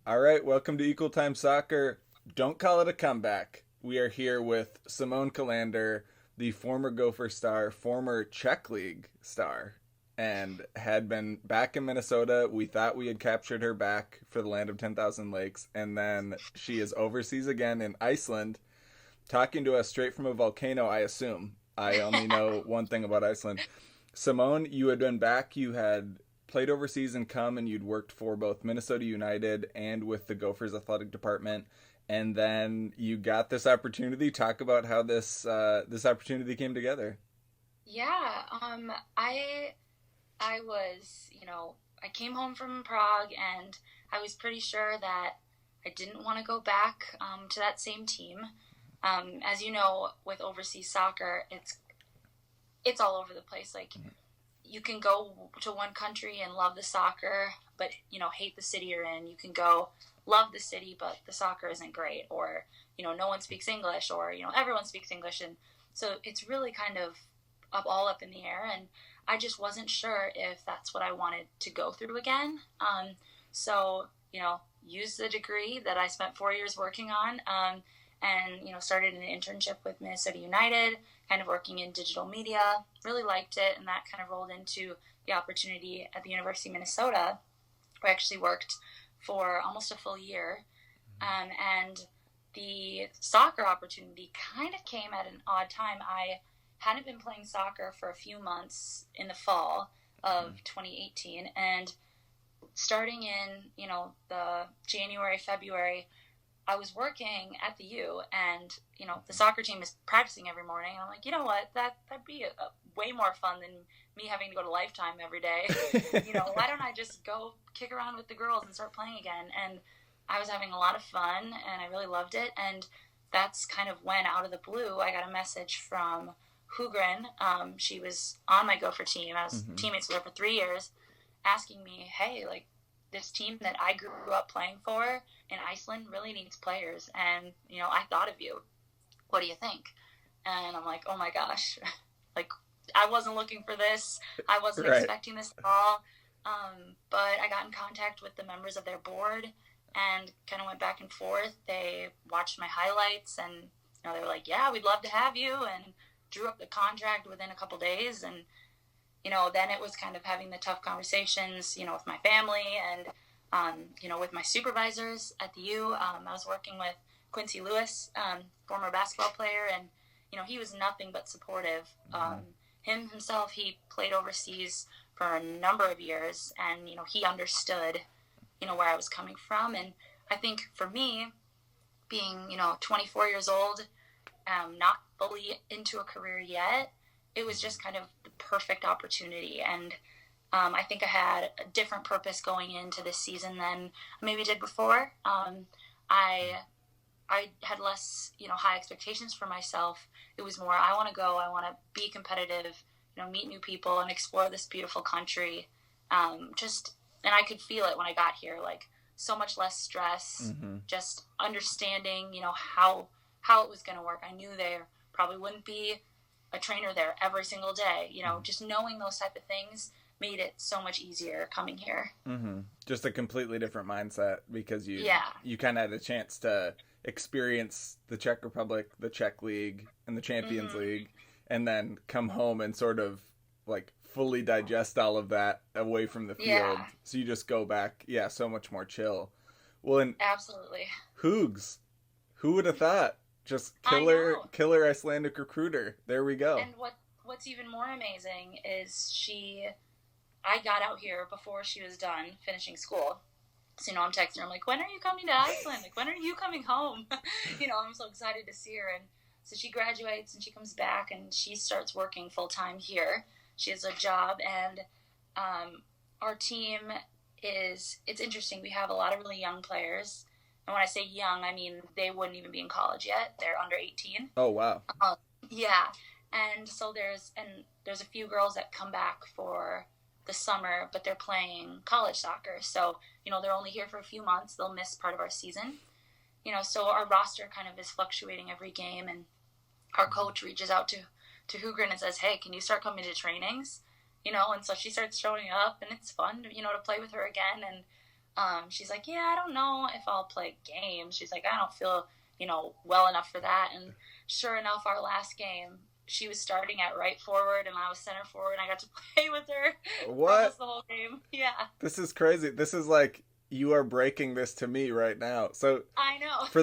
All right, welcome to Equal Time Soccer. Don't call it a comeback. We are here with Simone Kolander, the former Gopher star, former Czech League star, and had been back in Minnesota. We thought we had captured her back for the land of 10,000 lakes, and then she is overseas again in Iceland, talking to us straight from a volcano, I assume. I only know one thing about Iceland. Simone, you had been back. You had played overseas and come, and you'd worked for both Minnesota United and with the Gophers athletic department. And then you got this opportunity. Talk about how this opportunity came together. Yeah, I was, I came home from Prague and I was pretty sure that I didn't want to go back to that same team. As you know, with overseas soccer, it's all over the place. Like, you can go to one country and love the soccer, but, hate the city you're in. You can go love the city, but the soccer isn't great, or, no one speaks English, or, everyone speaks English. And so it's really kind of all up in the air. And I just wasn't sure if that's what I wanted to go through again. So, use the degree that I spent 4 years working on, and, started an internship with Minnesota United, kind of working in digital media, really liked it, and that kind of rolled into the opportunity at the University of Minnesota, where I actually worked for almost a full year, and the soccer opportunity kind of came at an odd time. I hadn't been playing soccer for a few months in the fall of 2018, and starting in, the January, February, I was working at the U, and, the soccer team is practicing every morning, and I'm like, you know what, that'd be way more fun than me having to go to Lifetime every day. Why don't I just go kick around with the girls and start playing again? And I was having a lot of fun, and I really loved it, and that's kind of when, out of the blue, I got a message from Hugren. She was on my Gopher team. I was teammates with her for 3 years, asking me, hey, like, this team that I grew up playing for in Iceland really needs players, and, I thought of you. What do you think? And I'm like, oh my gosh, like, I wasn't looking for this. I wasn't expecting this at all. But I got in contact with the members of their board and kind of went back and forth. They watched my highlights, and, they were like, yeah, we'd love to have you, and drew up the contract within a couple days. And then it was kind of having the tough conversations, with my family and, with my supervisors at the U. I was working with Quincy Lewis, former basketball player, and, he was nothing but supportive. Himself, he played overseas for a number of years, and, he understood, where I was coming from. And I think for me, being, 24 years old, not fully into a career yet, it was just kind of the perfect opportunity. And I think I had a different purpose going into this season than I maybe did before. I had less, high expectations for myself. It was more, I want to go, I want to be competitive, meet new people and explore this beautiful country. And I could feel it when I got here, like, so much less stress, just understanding, how it was going to work. I knew there probably wouldn't be a trainer there every single day. Just knowing those type of things made it so much easier coming here. Just a completely different mindset, because you kind of had a chance to experience the Czech Republic, the Czech League, and the Champions League, and then come home and sort of, like, fully digest all of that away from the field. So you just go back, so much more chill. Well, and absolutely. Hoogs, who would have thought? Just killer Icelandic recruiter. There we go. And what's even more amazing is I got out here before she was done finishing school. So, I'm texting her. I'm like, when are you coming to Iceland? Like, when are you coming home? I'm so excited to see her. And so she graduates and she comes back and she starts working full time here. She has a job, and our team it's interesting. We have a lot of really young players. And when I say young, I mean they wouldn't even be in college yet. They're under 18. Oh, wow. Yeah. And so there's a few girls that come back for the summer, but they're playing college soccer. So, they're only here for a few months. They'll miss part of our season. So our roster kind of is fluctuating every game, and our coach reaches out to Hugren and says, hey, can you start coming to trainings? And so she starts showing up, and it's fun, to play with her again. And She's like, yeah, I don't know if I'll play games. She's like, I don't feel, well enough for that. And sure enough, our last game, she was starting at right forward and I was center forward and I got to play with her for almost What? the whole game. Yeah, This is crazy. This is like you are breaking this to me right now. So I know. for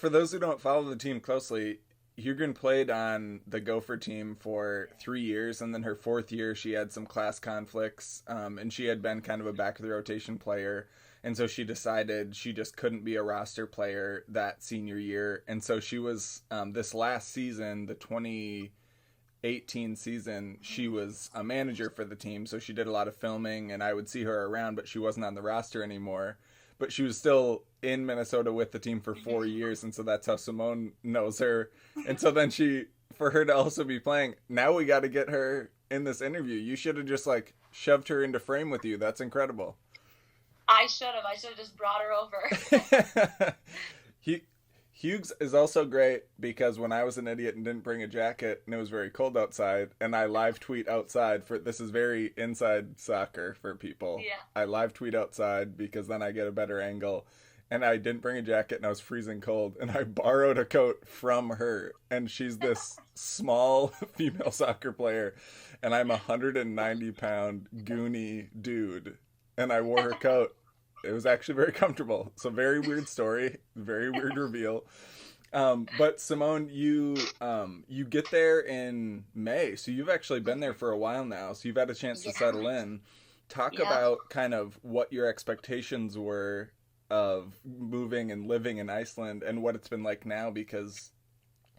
those who don't follow the team closely, Hugren played on the Gopher team for 3 years, and then her fourth year she had some class conflicts, and she had been kind of a back of the rotation player, and so she decided she just couldn't be a roster player that senior year, and so she was this last season, the 2018 season, she was a manager for the team, so she did a lot of filming, and I would see her around, but she wasn't on the roster anymore. But she was still in Minnesota with the team for 4 years, and so that's how Simone knows her. And so then for her to also be playing, now we got to get her in this interview. You should have just like shoved her into frame with you. That's incredible. I should have just brought her over. Hughes is also great because when I was an idiot and didn't bring a jacket and it was very cold outside, and I live tweet outside this is very inside soccer for people. Yeah. I live tweet outside because then I get a better angle. And I didn't bring a jacket and I was freezing cold, and I borrowed a coat from her, and she's this small female soccer player, and I'm 190-pound goony dude, and I wore her coat. It was actually very comfortable. So very weird story, very weird reveal. But Simone, you get there in May, so you've actually been there for a while now. So you've had a chance to settle in. Talk about kind of what your expectations were of moving and living in Iceland and what it's been like now, because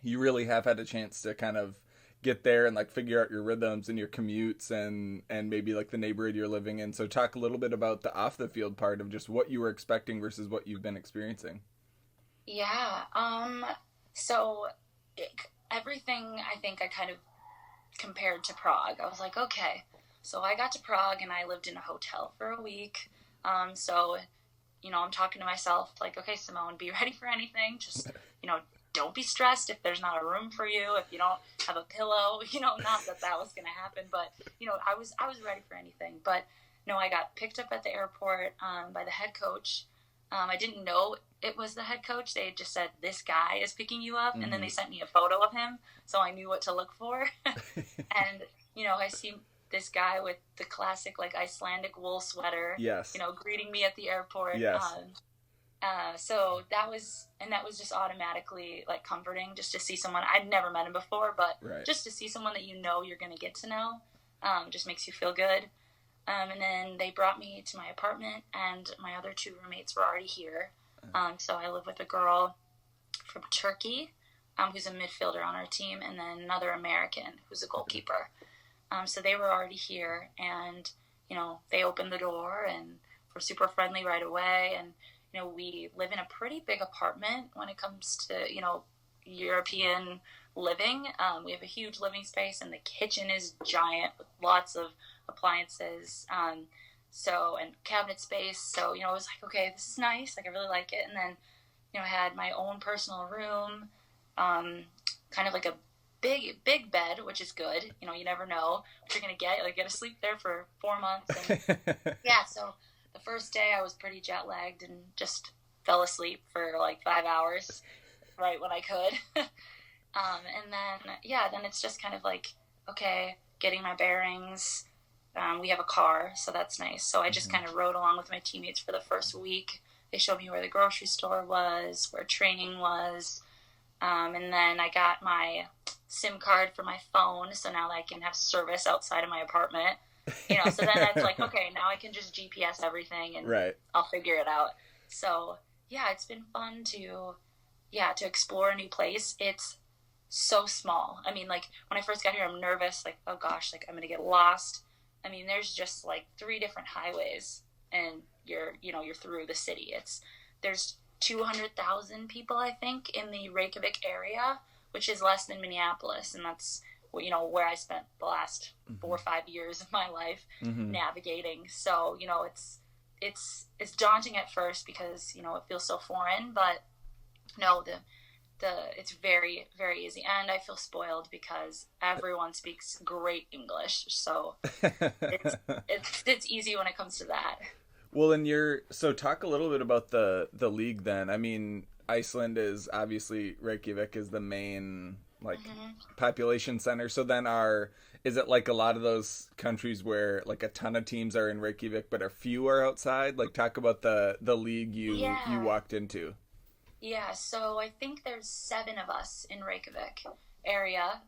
you really have had a chance to kind of get there and like figure out your rhythms and your commutes and maybe like the neighborhood you're living in. So talk a little bit about the off the field part of just what you were expecting versus what you've been experiencing. Yeah. So everything I think I kind of compared to Prague. I was like, okay, so I got to Prague and I lived in a hotel for a week. So I'm talking to myself like, okay, Simone, be ready for anything. Just, don't be stressed if there's not a room for you, if you don't have a pillow, not that was going to happen, but, I was ready for anything. But no, I got picked up at the airport by the head coach. I didn't know it was the head coach. They had just said, this guy is picking you up. And then they sent me a photo of him. So I knew what to look for. And, I see this guy with the classic like Icelandic wool sweater, yes, greeting me at the airport. Yes. So that was just automatically like comforting just to see someone. I'd never met him before, but just to see someone that you're going to get to know, just makes you feel good. And then they brought me to my apartment, and my other two roommates were already here. So I live with a girl from Turkey, who's a midfielder on our team, and then another American who's a goalkeeper. So they were already here, and, they opened the door and were super friendly right away. And, we live in a pretty big apartment when it comes to, European living. We have a huge living space, and the kitchen is giant with lots of appliances, and cabinet space. So, I was like, okay, this is nice. Like, I really like it. And then, I had my own personal room, kind of like a big bed, which is good. You never know what you're going to get. Like, get to sleep there for 4 months. And yeah, so the first day I was pretty jet lagged and just fell asleep for like 5 hours right when I could. And then it's just kind of like, okay, getting my bearings. We have a car, so that's nice. So I just kind of rode along with my teammates for the first week. They showed me where the grocery store was, where training was. And then I got my SIM card for my phone, so now I can have service outside of my apartment. So then that's like, okay, now I can just GPS everything and I'll figure it out. So yeah, it's been fun to explore a new place. It's so small. I mean, like when I first got here, I'm nervous, like, oh gosh, like I'm going to get lost. I mean, there's just like 3 different highways and you're through the city. There's 200,000 people, I think, in the Reykjavik area, which is less than Minneapolis. And that's, where I spent the last 4 or 5 years of my life navigating. So, it's daunting at first because, it feels so foreign, but no, it's very, very easy. And I feel spoiled because everyone speaks great English. So it's easy when it comes to that. Well, so talk a little bit about the league then. I mean, Iceland is obviously Reykjavik is the main like population center. So then is it like a lot of those countries where like a ton of teams are in Reykjavik but a few are outside? Like talk about the league you Yeah. walked into. Yeah, so I think there's 7 of us in Reykjavik area.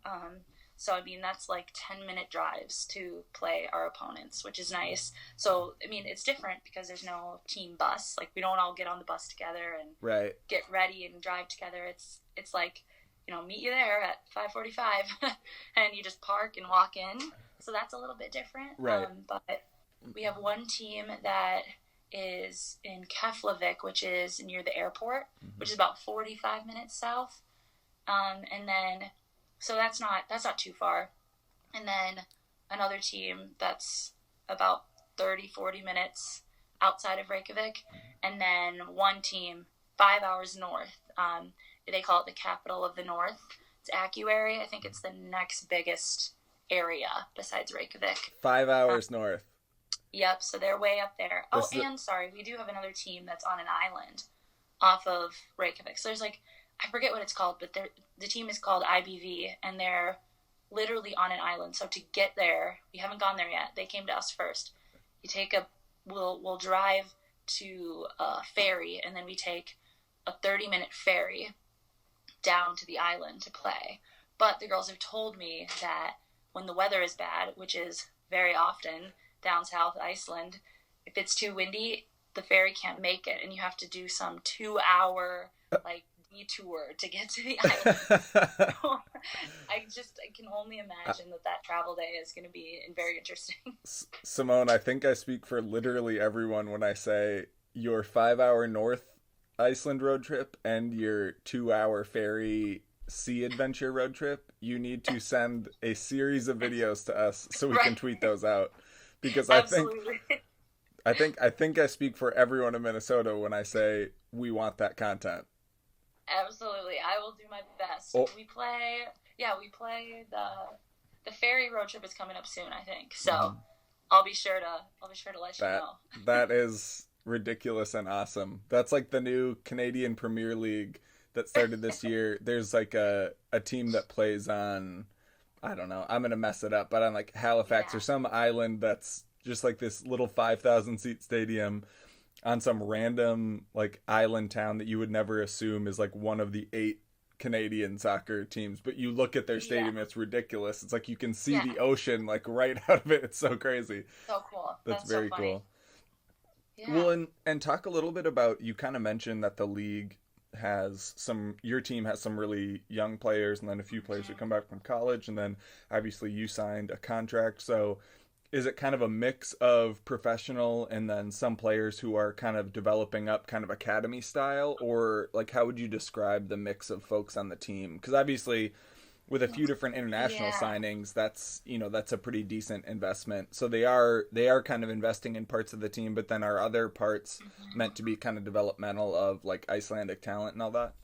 So I mean that's like 10-minute drives to play our opponents, which is nice. So I mean it's different because there's no team bus. Like we don't all get on the bus together and Right. get ready and drive together. It's like, meet you there at 5:45 and you just park and walk in. So that's a little bit different. Right. But we have one team that is in Keflavik, which is near the airport, which is about 45 minutes south. And then, so that's not too far. And then another team that's about 30-40 minutes outside of Reykjavik. And then one team 5 hours north. They call it the capital of the north. It's Akureyri. I think it's the next biggest area besides Reykjavik. 5 hours north. Yep, so they're way up there. Sorry, we do have another team that's on an island off of Reykjavik. So there's like, I forget what it's called, but the team is called IBV, and they're literally on an island. So to get there, we haven't gone there yet. They came to us first. We'll drive to a ferry, and then we take a 30-minute ferry down to the island to play. But the girls have told me that when the weather is bad, which is very often down south Iceland, if it's too windy, the ferry can't make it, and you have to do some 2-hour like detour to get to the island. So, I can only imagine that travel day is going to be very interesting. Simone, I think I speak for literally everyone when I say your 5-hour North Iceland road trip and your 2-hour ferry sea adventure road trip. You need to send a series of videos to us so we can tweet those out, because I think I speak for everyone in Minnesota when I say we want that content. Absolutely, I will do my best. Oh. We play the ferry road trip is coming up soon, I think. So I'll be sure to let you know. That is ridiculous and awesome. That's like the new Canadian Premier League that started this year. There's like a team that plays on, I don't know, I'm gonna mess it up, but on like Halifax or some island that's just like this little 5,000 seat stadium on some random like island town that you would never assume is like one of the 8 Canadian soccer teams, but you look at their stadium, it's ridiculous. It's like you can see the ocean like right out of it. It's so crazy. So cool. That's very so funny. cool. Yeah. Well, and talk a little bit about, you kind of mentioned that the league your team has some really young players and then a few players who come back from college, and then obviously you signed a contract. So is it kind of a mix of professional and then some players who are kind of developing up kind of academy style, or like how would you describe the mix of folks on the team? Because obviously with a few different international signings, that's a pretty decent investment. So they are kind of investing in parts of the team, but then are other parts meant to be kind of developmental of like Icelandic talent and all that?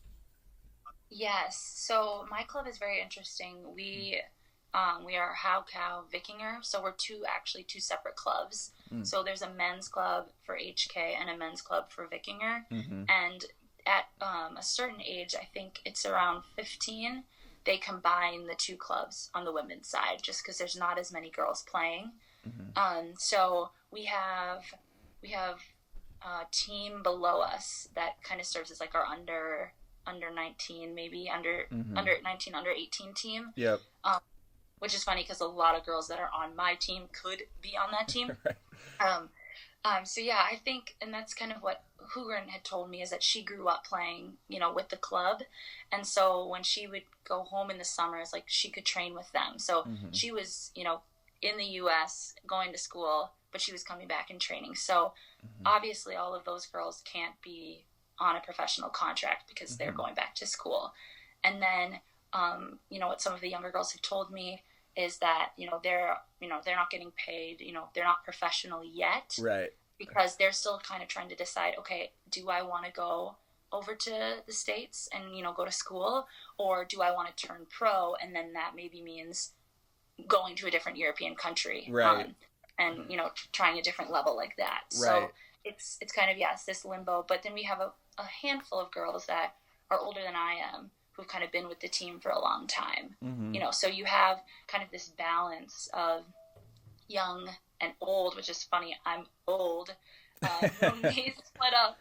Yes. So my club is very interesting. We are Haukau Vikinger, so we're two separate clubs. So there's a men's club for HK and a men's club for Vikinger. And at a certain age, I think it's around 15, they combine the two clubs on the women's side, just because there's not as many girls playing. So we have a team below us that kind of serves as like our under 19, maybe under 19, under 18 team. Yep. Which is funny because a lot of girls that are on my team could be on that team. So yeah, I think, and that's kind of what Hugren had told me, is that she grew up playing, with the club. And so when she would go home in the summers, like she could train with them. So she was, in the US going to school, but she was coming back and training. So obviously all of those girls can't be on a professional contract because they're going back to school. And then, what some of the younger girls have told me is that, they're not getting paid, they're not professional yet. Right. Because they're still kind of trying to decide, okay, do I want to go over to the States and, go to school, or do I want to turn pro? And then that maybe means going to a different European country. Right. And, trying a different level like that. Right. So it's kind of, yes, this limbo. But then we have a handful of girls that are older than I am who've kind of been with the team for a long time. Mm-hmm. So you have kind of this balance of young and old, which is funny. I'm old. When we split up,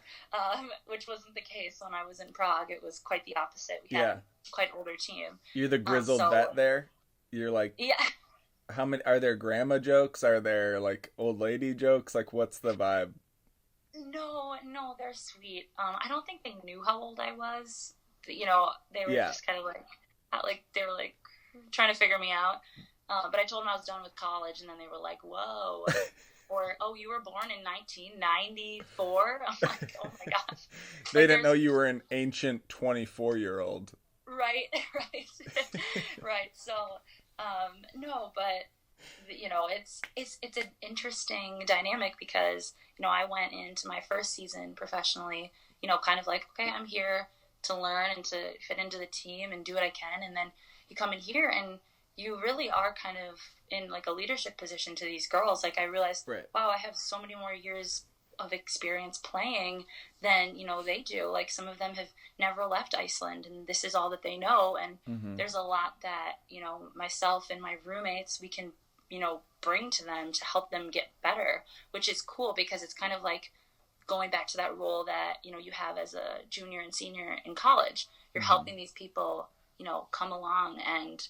which wasn't the case when I was in Prague. It was quite the opposite. We had a quite older team. You're the grizzled vet there? You're like... Yeah. How many... Are there grandma jokes? Are there, like, old lady jokes? Like, what's the vibe? No, they're sweet. I don't think they knew how old I was. But, they were just kind of like, they were like trying to figure me out. But I told them I was done with college, and then they were like, whoa. Or, oh, you were born in 1994? I'm like, oh my gosh. They didn't know you were an ancient 24-year-old. Right. Right. So, no, but, it's an interesting dynamic because, I went into my first season professionally, kind of like, okay, I'm here to learn and to fit into the team and do what I can. And then you come in here and you really are kind of in like a leadership position to these girls. Like I realized, wow, I have so many more years of experience playing than, they do. Like some of them have never left Iceland and this is all that they know. And there's a lot that, myself and my roommates, we can, bring to them to help them get better, which is cool because it's kind of like going back to that role that, you have as a junior and senior in college. You're helping these people, come along and,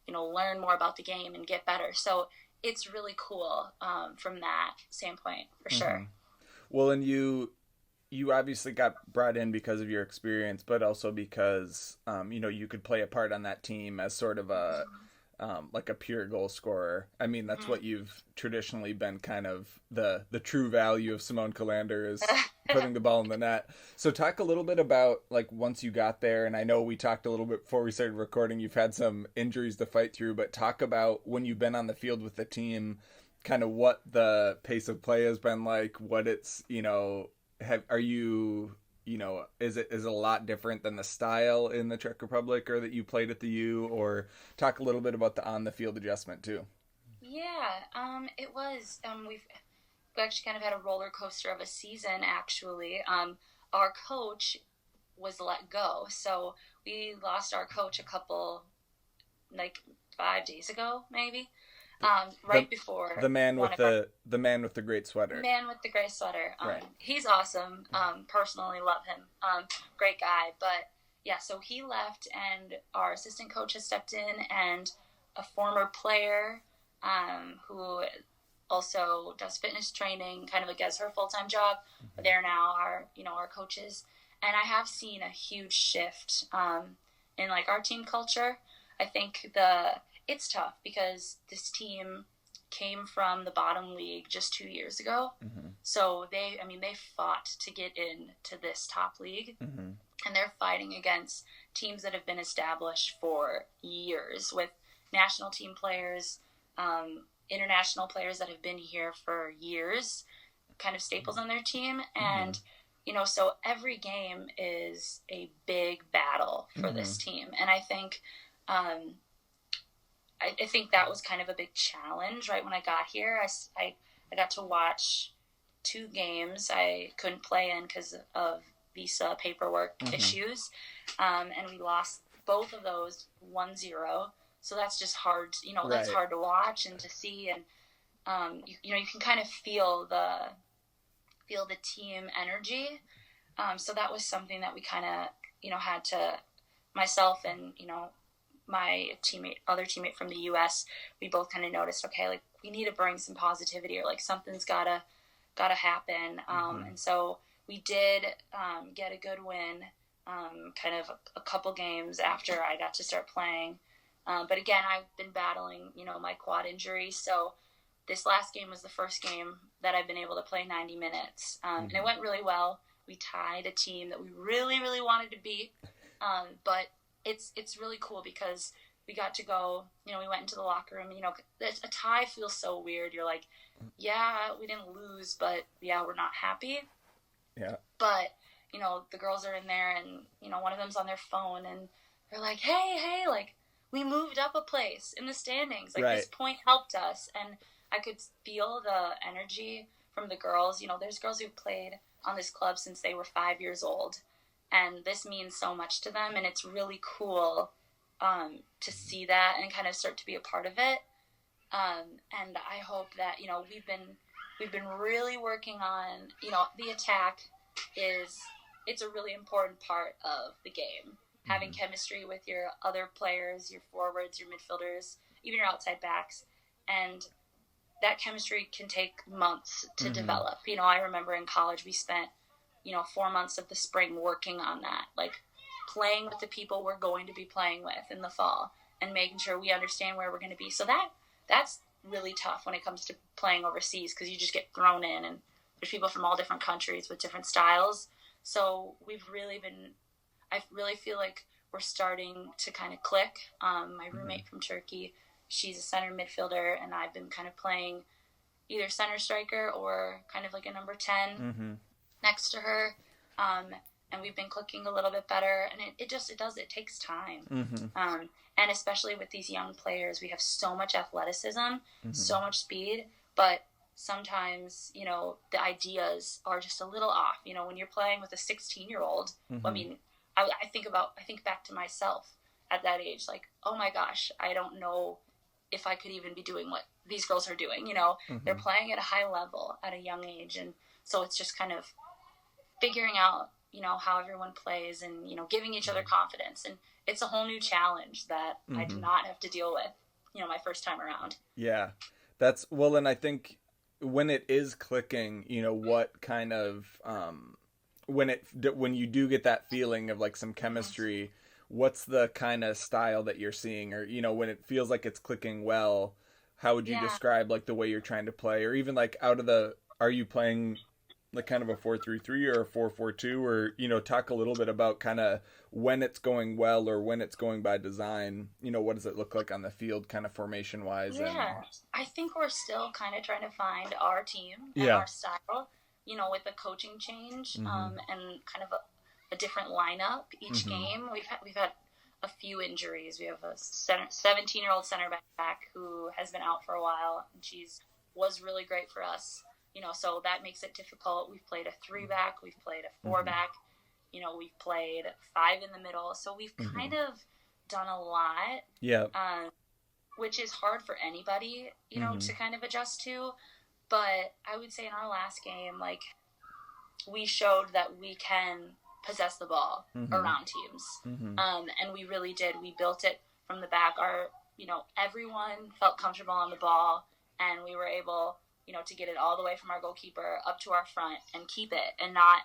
learn more about the game and get better. So it's really cool from that standpoint, for sure. Well, and you obviously got brought in because of your experience, but also because, you could play a part on that team as sort of a, like a pure goal scorer. I mean, that's what you've traditionally been kind of the true value of Simone Kolander is putting the ball in the net. So talk a little bit about like once you got there, and I know we talked a little bit before we started recording, you've had some injuries to fight through, but talk about when you've been on the field with the team, kind of what the pace of play has been like, what it's, is it a lot different than the style in the Czech Republic or that you played at the U, or talk a little bit about the on the field adjustment too? Yeah, it was, we actually kind of had a roller coaster of a season actually. Our coach was let go. So we lost our coach a couple, like 5 days ago, maybe. Before the man with the great sweater. Man with the gray sweater. Right. He's awesome. Personally love him. Great guy. But yeah, so he left and our assistant coach has stepped in and a former player who also does fitness training, kind of like as her full-time job. They're now our coaches. And I have seen a huge shift in like our team culture. I think it's tough because this team came from the bottom league just 2 years ago. So they fought to get into this top league. And they're fighting against teams that have been established for years with national team players, international players that have been here for years, kind of staples on their team. And, so every game is a big battle for this team. And I think, I think that was kind of a big challenge, right? When I got here, I got to watch 2 games I couldn't play in because of visa paperwork issues. And we lost both of those 1-0. So that's just hard, that's hard to watch and to see. And, you can kind of feel the team energy. So that was something that we kind of, had to, myself and, my other teammate from the U.S., we both kind of noticed, okay, like we need to bring some positivity or like something's gotta happen. And so we did get a good win, kind of a couple games after I got to start playing. But again, I've been battling, my quad injury. So this last game was the first game that I've been able to play 90 minutes. And it went really well. We tied a team that we really, really wanted to beat. But it's really cool because we got to go, we went into the locker room, a tie feels so weird. You're like, yeah, we didn't lose, but yeah, we're not happy. Yeah. But, the girls are in there and, one of them's on their phone and they're like, hey, like we moved up a place in the standings. Like this point helped us. And I could feel the energy from the girls. There's girls who've played on this club since they were 5 years old, and this means so much to them, and it's really cool to see that and kind of start to be a part of it. And I hope that, we've been really working on, the attack it's a really important part of the game. Having chemistry with your other players, your forwards, your midfielders, even your outside backs. And that chemistry can take months to develop. I remember in college we spent, 4 months of the spring working on that, like playing with the people we're going to be playing with in the fall and making sure we understand where we're going to be. So that's really tough when it comes to playing overseas, because you just get thrown in and there's people from all different countries with different styles. So I really feel like we're starting to kind of click. My roommate from Turkey, she's a center midfielder, and I've been kind of playing either center striker or kind of like a number 10 next to her. And we've been clicking a little bit better, and it takes time. And especially with these young players, we have so much athleticism, so much speed, but sometimes, the ideas are just a little off. When you're playing with a 16-year-old, I mean, I think back to myself at that age, like, oh my gosh, I don't know if I could even be doing what these girls are doing. They're playing at a high level at a young age. And so it's just kind of figuring out, how everyone plays and, giving each other confidence. And it's a whole new challenge that I did not have to deal with, my first time around. Yeah, and I think when it is clicking, what kind of, when you do get that feeling of like some chemistry, what's the kind of style that you're seeing, or, when it feels like it's clicking well, how would you describe like the way you're trying to play, or even like are you playing like kind of a 4-3-3 or a 4-4-2, or, talk a little bit about kind of when it's going well or when it's going by design, what does it look like on the field kind of formation wise? Yeah, I think we're still kind of trying to find our team and our style, with the coaching change, and kind of a different lineup each game. We've had a few injuries. We have a 17-year-old center back who has been out for a while, and was really great for us. So that makes it difficult. We've played a 3-back, we've played a 4-back, we've played 5 in the middle. So we've kind of done a lot. Yeah. Which is hard for anybody, to kind of adjust to. But I would say in our last game, like, we showed that we can possess the ball around teams. And we really did. We built it from the back. Everyone felt comfortable on the ball, and we were able, to get it all the way from our goalkeeper up to our front and keep it, and not,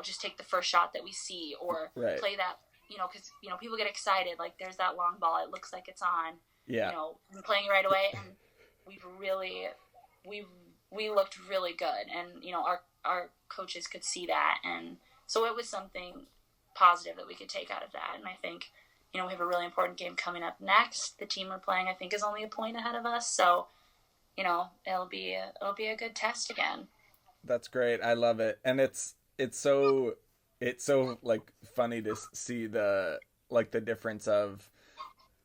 just take the first shot that we see or play that, because, people get excited. Like, there's that long ball. It looks like it's on. Yeah. I'm playing it right away, and we looked really good, and our coaches could see that, and so it was something positive that we could take out of that. And I think we have a really important game coming up next. The team we're playing, I think, is only a point ahead of us, so it'll be a good test again. That's great. I love it, and it's so like funny to see the difference of.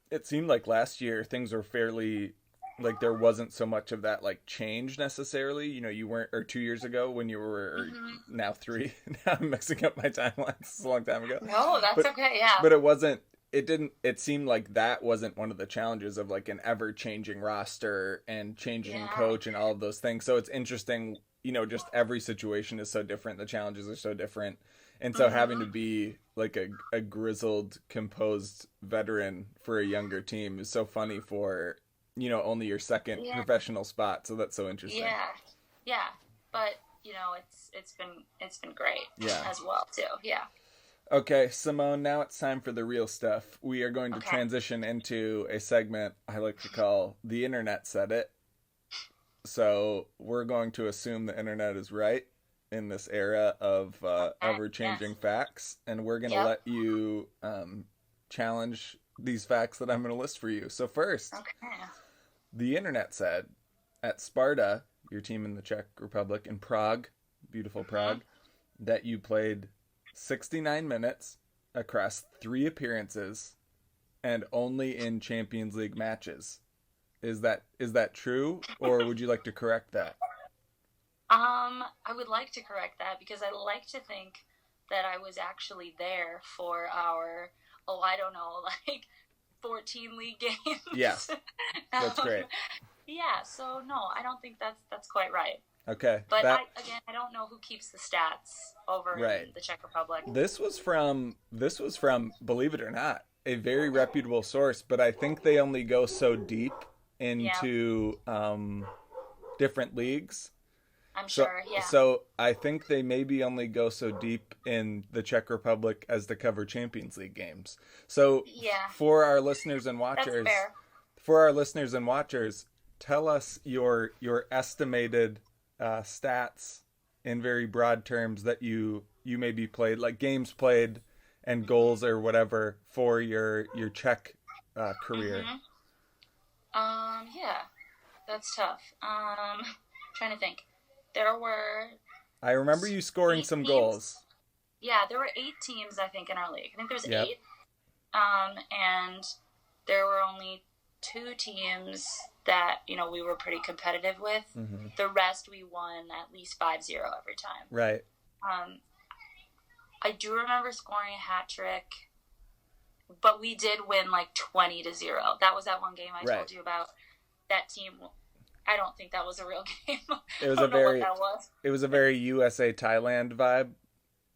It seemed like last year things were fairly, like, there wasn't so much of that like change necessarily. You weren't, or 2 years ago when you were, or now 3. Now I'm mixing up my timelines. It's a long time ago. No, that's okay. Yeah. But it seemed like that wasn't one of the challenges of like an ever changing roster and changing coach and all of those things. So it's interesting, just every situation is so different. The challenges are so different. And so having to be like a grizzled, composed veteran for a younger team is so funny for, only your second professional spot. So that's so interesting. Yeah. But, it's been great as well too. Yeah. Okay, Simone, now it's time for the real stuff. We are going to transition into a segment I like to call The Internet Said It. So we're going to assume the internet is right in this era of ever-changing facts, and we're going to let you challenge these facts that I'm going to list for you. So first, the internet said at Sparta, your team in the Czech Republic, in Prague, beautiful Prague, that you played 69 minutes across 3 appearances and only in Champions League matches. Is that true, or would you like to correct that? I would like to correct that because I like to think that I was actually there for our, I don't know, like 14 league games. Yes, that's great. Yeah, so no, I don't think that's quite right. Okay, But I don't know who keeps the stats over right. in the Czech Republic. This was from, believe it or not, a very reputable source, but I think they only go so deep Yeah, into different leagues. I'm So, sure. Yeah, so I think they maybe only go so deep in the Czech Republic as to cover Champions League games. So, yeah, for our listeners and that's watchers, fair. tell us your estimated stats in very broad terms that you maybe played, like games played and goals or whatever for your Czech career. Mm-hmm. Yeah, that's tough. Trying to think. There were I remember you scoring 8 some teams. goals. Yeah, there were 8 teams, I think, in our league. I think there was Yep. 8. And there were only 2 teams that, we were pretty competitive with. Mm-hmm. The rest we won at least 5-0 every time. Right. I do remember scoring a hat trick, but we did win like 20-0. That was that one game I told you about. That team, I don't think that was a real game. It was I don't know what that was. It was a very USA Thailand vibe.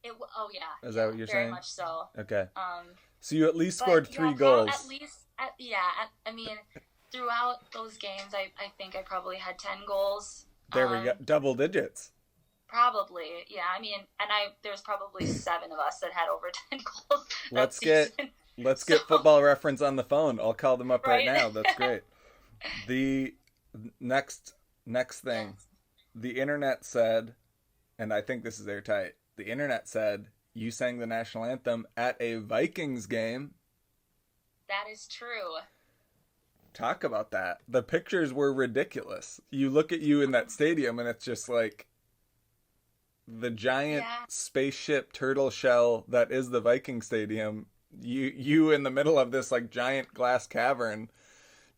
Oh yeah. Is that what you're saying? Very much so. Okay. So you at least scored 3 goals. At least, I mean, throughout those games, I think I probably had 10 goals. There we go. Double digits. Probably, yeah. I mean, and there's probably 7 of us that had over 10 goals. Let's get Football Reference on the phone. I'll call them up right now. That's great. The next thing, the internet said, and I think this is airtight. The internet said you sang the national anthem at a Vikings game. That is true. Talk about that. The pictures were ridiculous. You look at you in that stadium and it's just like the giant spaceship turtle shell that is the Viking Stadium. You in the middle of this like giant glass cavern.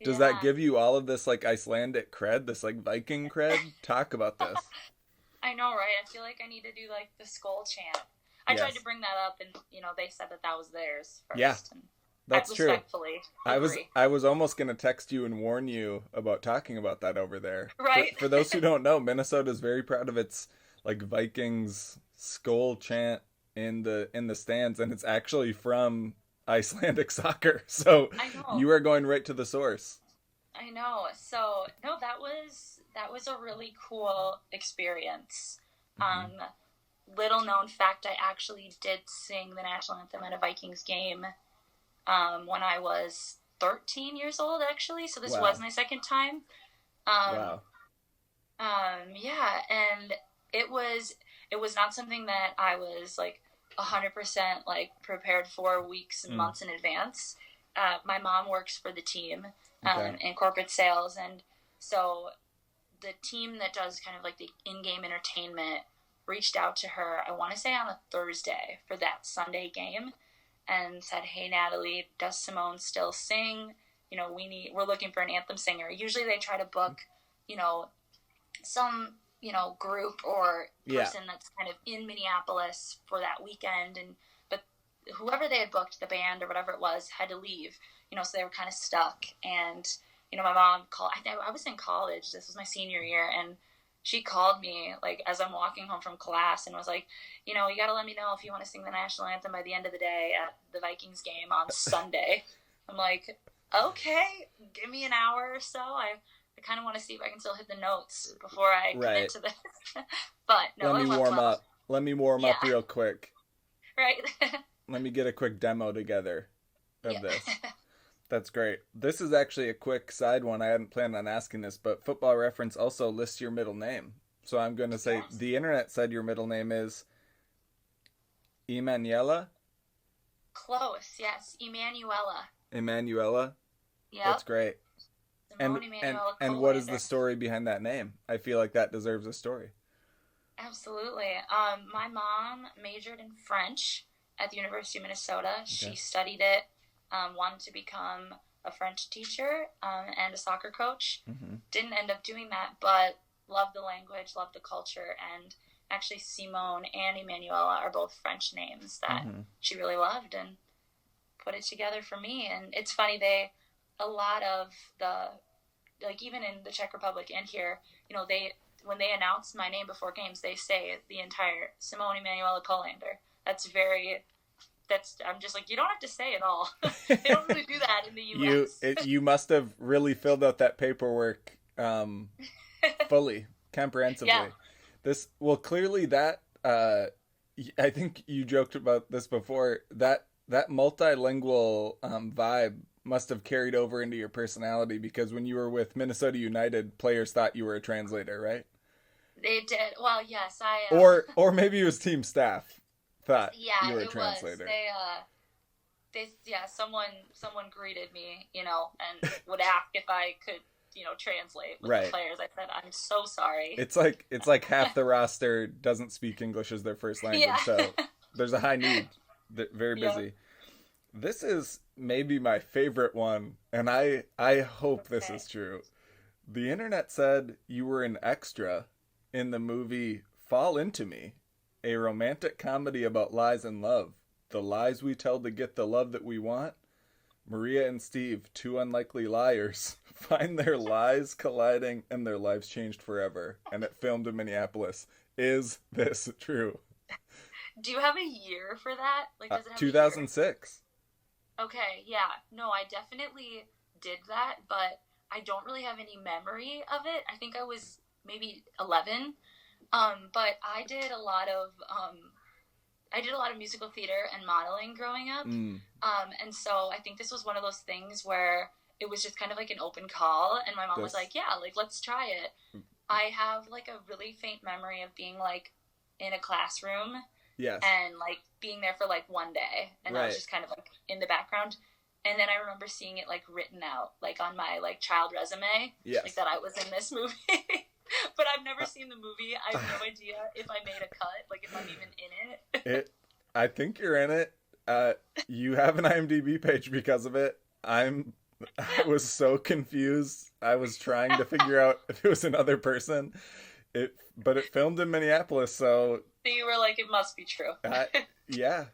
Does that give you all of this like Icelandic cred, this like Viking cred? Talk about this. I know, right? I feel like I need to do like the skull chant. I tried to bring that up, and they said that was theirs first. Yeah, that's true. I was almost gonna text you and warn you about talking about that over there. Right. For those who don't know, Minnesota is very proud of its like Vikings skull chant in the stands, and it's actually from Icelandic soccer. So you are going right to the source. I know. So no, that was a really cool experience. Mm-hmm. Little known fact, I actually did sing the national anthem at a Vikings game when I was 13 years old, actually. So this was my second time. Wow. Yeah, and it was not something that I was like 100% like prepared for weeks and months in advance. My mom works for the team in corporate sales, and so the team that does kind of like the in-game entertainment reached out to her, I want to say on a Thursday for that Sunday game, and said, "Hey Natalie, does Simone still sing? We're looking for an anthem singer." Usually they try to book, some group or person that's kind of in Minneapolis for that weekend, but whoever they had booked, the band or whatever it was, had to leave, so they were kind of stuck. And my mom called. I was in college. This was my senior year, and she called me like as I'm walking home from class and was like, you got to let me know if you want to sing the national anthem by the end of the day at the Vikings game on Sunday. I'm like, okay, give me an hour or so. I kind of want to see if I can still hit the notes before I commit to this. But no, let me warm up real quick. Right. Let me get a quick demo together of this. That's great. This is actually a quick side one. I hadn't planned on asking this, but Football Reference also lists your middle name. So I'm going to say the internet said your middle name is Emanuela? Close, yes. Emanuela. Emanuela? Yeah. That's great. And what is the story behind that name? I feel like that deserves a story. Absolutely. My mom majored in French at the University of Minnesota. Okay. She studied it, wanted to become a French teacher and a soccer coach. Mm-hmm. Didn't end up doing that, but love the language, love the culture, and actually Simone and Emanuela are both French names that she really loved and put it together for me. And it's funny, a lot of the, like even in the Czech Republic and here, when they announce my name before games, they say the entire Simone Emanuela Kolander. I'm just like, you don't have to say it all. They don't really do that in the U.S. You must have really filled out that paperwork fully, comprehensively. Yeah. Clearly that, I think you joked about this before, that multilingual vibe must have carried over into your personality, because when you were with Minnesota United, players thought you were a translator, right? They did. Well, yes, Or maybe it was team staff thought you were a translator. Someone greeted me, and would ask if I could, translate with the players. I said, I'm so sorry. It's like half the roster doesn't speak English as their first language, so there's a high need. Very busy. Yep. This is maybe my favorite one, and I hope this is true. The internet said you were an extra in the movie Fall Into Me, a romantic comedy about lies and love. The lies we tell to get the love that we want. Maria and Steve, two unlikely liars, find their lies colliding and their lives changed forever. And it filmed in Minneapolis. Is this true? Do you have a year for that? Like, does it have 2006. Okay, yeah. No, I definitely did that, but I don't really have any memory of it. I think I was maybe 11. But I did a lot of musical theater and modeling growing up. And so I think this was one of those things where it was just kind of like an open call, and my mom was like, yeah, like, let's try it. I have like a really faint memory of being like in a classroom. Yes. And like being there for like one day, and I was just kind of like in the background. And then I remember seeing it like written out like on my like child resume, like that I was in this movie. But I've never seen the movie. I have no idea if I made a cut, like if I'm even in it. I think you're in it. You have an IMDb page because of it. I was so confused. I was trying to figure out if it was another person. But it filmed in Minneapolis, so you were like, it must be true. Yeah. Yeah.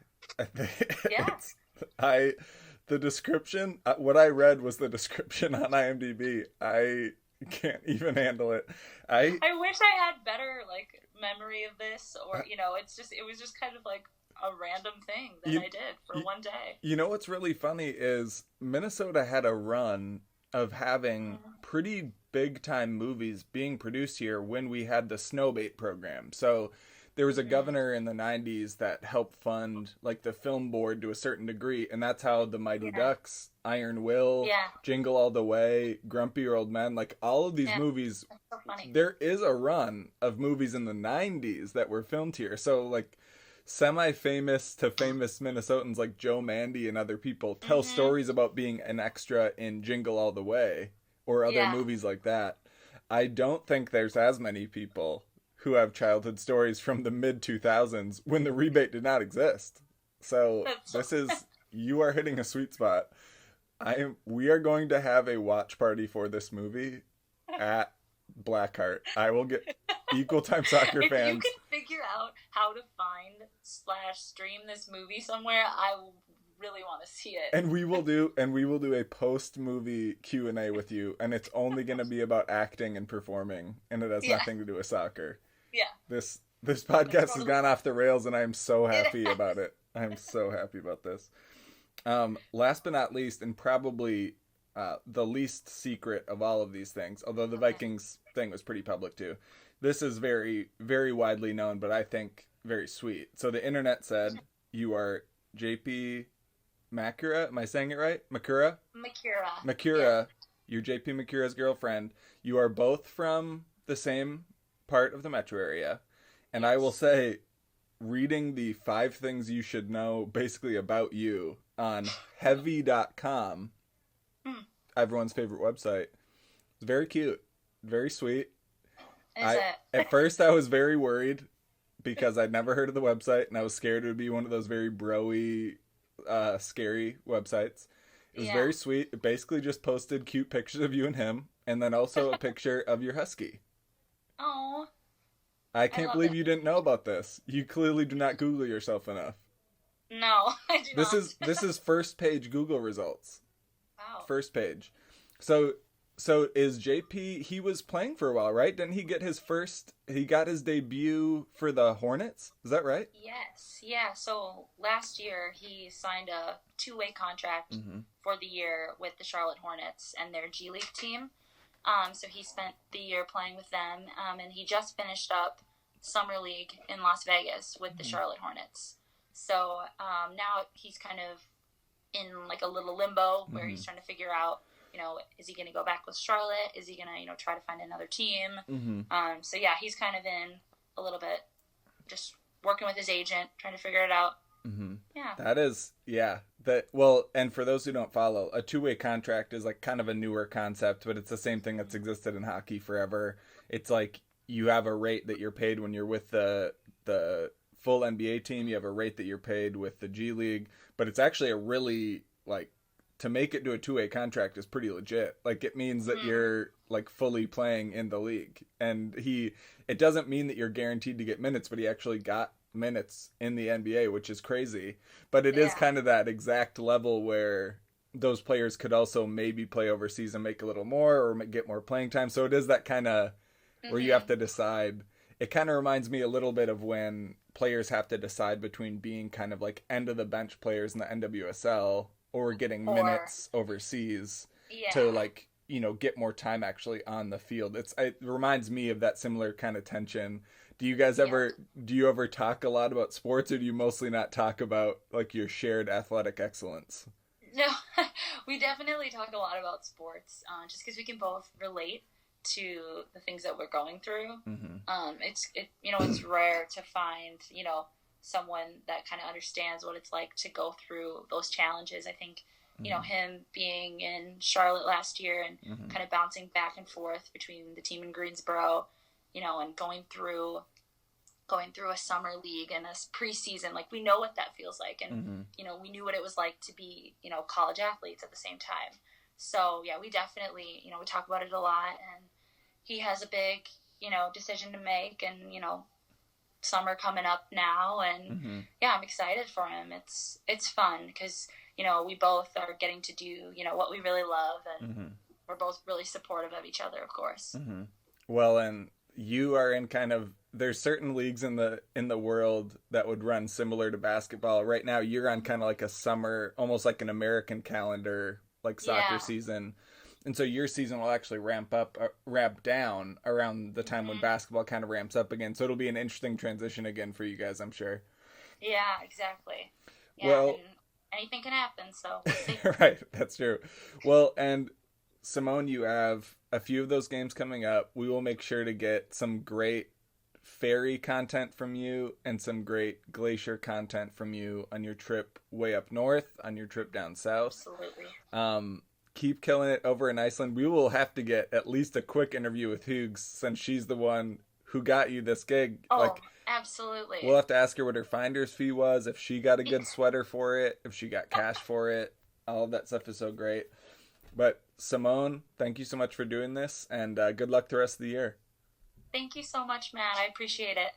The description, what I read was the description on IMDb. I can't even handle it. I wish I had better like memory of this, or it was just kind of like a random thing that I did for one day. You know what's really funny is Minnesota had a run of having pretty big time movies being produced here when we had the Snowbait program. So there was a governor in the 90s that helped fund like the film board to a certain degree, and that's how the Mighty Ducks, Iron Will, Jingle All the Way, Grumpy Old Men, like all of these movies, so funny. There is a run of movies in the 90s that were filmed here. So like semi-famous to famous Minnesotans like Joe Mandy and other people tell stories about being an extra in Jingle All the Way or other movies like that. I don't think there's as many people who have childhood stories from the mid-2000s when the rebate did not exist. So you are hitting a sweet spot. We are going to have a watch party for this movie at Blackheart. I will get Equal Time Soccer fans. If you can figure out how to find/stream this movie somewhere, I really want to see it. And we will do a post-movie Q&A with you, and it's only going to be about acting and performing, and it has nothing to do with soccer. Yeah. This podcast has gone off the rails, and I am so happy about it. I am so happy about this. Last but not least, and probably the least secret of all of these things, although the Vikings thing was pretty public too. This is very, very widely known, but I think very sweet. So the internet said you are JP Makura. Am I saying it right? Makura? Makura. Yeah. You're JP Makura's girlfriend. You are both from the same part of the metro area. And I will say, reading the 5 things you should know basically about you on heavy.com, everyone's favorite website, it's very cute, very sweet. At first I was very worried because I'd never heard of the website, and I was scared it would be one of those very bro-y, scary websites. It was very sweet. It basically just posted cute pictures of you and him, and then also a picture of your husky. Oh, I I can't love believe it. you didn't know about this. You clearly do not Google yourself enough. No, I do This not. is this is first page Google results. Wow. First page. So so is JP, he was playing for a while, right? Didn't he get he got his debut for the Hornets? Is that right? Yes, yeah. So last year he signed a two-way contract Mm-hmm. for the year with the Charlotte Hornets and their G League team. So he spent the year playing with them, and he just finished up summer league in Las Vegas with the Mm-hmm. Charlotte Hornets. So now he's kind of in like a little limbo where Mm-hmm. he's trying to figure out, is he going to go back with Charlotte? Is he going to, try to find another team? Mm-hmm. So yeah, he's kind of in a little bit just working with his agent, trying to figure it out. Mm-hmm. Yeah. That is, yeah. That well, and for those who don't follow, a two-way contract is like kind of a newer concept, but it's the same thing that's existed in hockey forever. It's like you have a rate that you're paid when you're with the full NBA team. You have a rate that you're paid with the G League, but it's actually a really like to make it to a two-way contract is pretty legit. Like it means that you're like fully playing in the league, and it doesn't mean that you're guaranteed to get minutes, but he actually got minutes in the NBA, which is crazy. But it is Yeah. kind of that exact level where those players could also maybe play overseas and make a little more or get more playing time. So it is that kind of where you have to decide. It kind of reminds me a little bit of when players have to decide between being kind of like end of the bench players in the NWSL or getting Or minutes overseas to yeah. like get more time actually on the field. It reminds me of that similar kind of tension. Yeah. Do you ever talk a lot about sports, or do you mostly not talk about like your shared athletic excellence? No, we definitely talk a lot about sports, just because we can both relate to the things that we're going through. Mm-hmm. It's rare to find someone that kind of understands what it's like to go through those challenges. I think Mm-hmm. him being in Charlotte last year and Mm-hmm. kind of bouncing back and forth between the team in Greensboro, and going through a summer league and a preseason, like we know what that feels like, and Mm-hmm. we knew what it was like to be college athletes at the same time. So yeah, we definitely we talk about it a lot, and he has a big decision to make, and summer coming up now, and Mm-hmm. yeah, I'm excited for him. It's fun because we both are getting to do what we really love, and Mm-hmm. we're both really supportive of each other, of course. Mm-hmm. Well, and you are in there's certain leagues in the world that would run similar to basketball. Right now, you're on kind of like a summer, almost like an American calendar, like soccer Yeah. season. And so your season will actually ramp down around the time when Hmm. basketball kind of ramps up again. So it'll be an interesting transition again for you guys, I'm sure. Yeah, exactly. Yeah, Well, and anything can happen, so we'll see. right, that's true. Well, and Simone, you have a few of those games coming up. We will make sure to get some great ferry content from you and some great glacier content from you on your trip way up north, on your trip down south. Absolutely. Keep killing it over in Iceland. We will have to get at least a quick interview with Hughes since she's the one who got you this gig. Oh, Like, we'll absolutely. have to ask her what her finder's fee was, if she got a good sweater for it, if she got cash for it. All of that stuff is so great. But Simone, thank you so much for doing this, and good luck the rest of the year. Thank you so much, Matt. I appreciate it.